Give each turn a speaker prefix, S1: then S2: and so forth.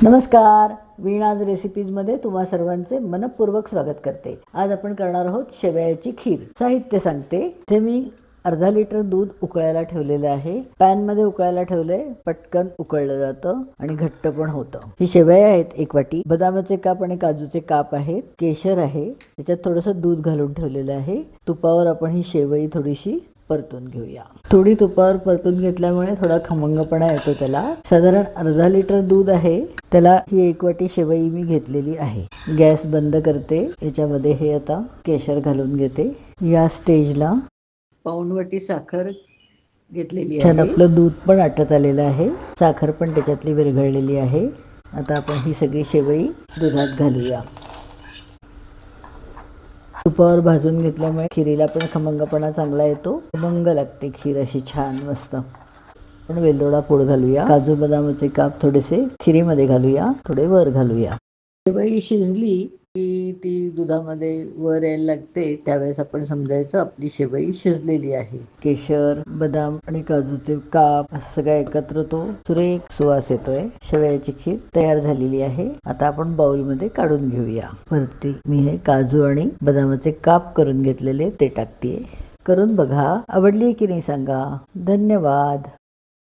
S1: नमस्कार, वीणाज रेसिपीजमध्ये तुम्हा सर्वांचे मनपूर्वक स्वागत करते। आज आपण करणार आहोत शेवयाची खीर। साहित्य सांगते। इथे मी अर्धा लिटर दूध उकळायला ठेवलेलं आहे। पॅन मध्ये उकळायला ठेवले, पटकन उकळलं जातं आणि घट्ट पण होतं। ही शेवया आहेत 1 वाटी, बदामाचे काप आणि काजूचे काप आहेत, केशर आहे, त्याच्यात थोडंसं दूध घालून ठेवलेलं आहे। तुपावर आपण ही शेवई थोडीशी परतून घेऊया। थोडी तुपावर परतून घेतल्यामुळे थोडा खमंगपणा येतो त्याला। साधारण अर्धा लिटर दूध आहे, त्याला ही 1 वाटी शेवई मी घेतलेली आहे। गॅस बंद करते। याच्यामध्ये हे आता केशर घालून घेते। या स्टेजला पाऊण वाटी साखर घेतलेली आहे। आपलं दूध पण आटत आलेलं आहे, साखर पण त्याच्यातली विरघळलेली आहे। आता आपण ही सगळी शेवई दुधात घालूया। तुपावर भाजून घेतल्यामुळे खिरीला पण खमंगपणा चांगला येतो। खमंग लागते खीर अशी छान मस्त। पण वेलदोडा पूड घालूया, काजू बदामाचे काप थोडेसे खिरीमध्ये घालूया, थोडे वर घालूया। शेवई शिजली की ती दुधामध्ये वर यायला लागते, त्यावेळेस आपण समजायचं आपली शेवई शिजलेली आहे। केशर, बदाम आणि काजूचे काप सगळं एकत्र तो सुरेख सुवास येतोय। शेवयाची खीर तयार झालेली आहे। आता आपण बाउल मध्ये काढून घेऊया। वरती मी हे काजू आणि बदामाचे काप करून घेतलेले ते टाकते। करून बघा, आवडली की नाही सांगा। धन्यवाद।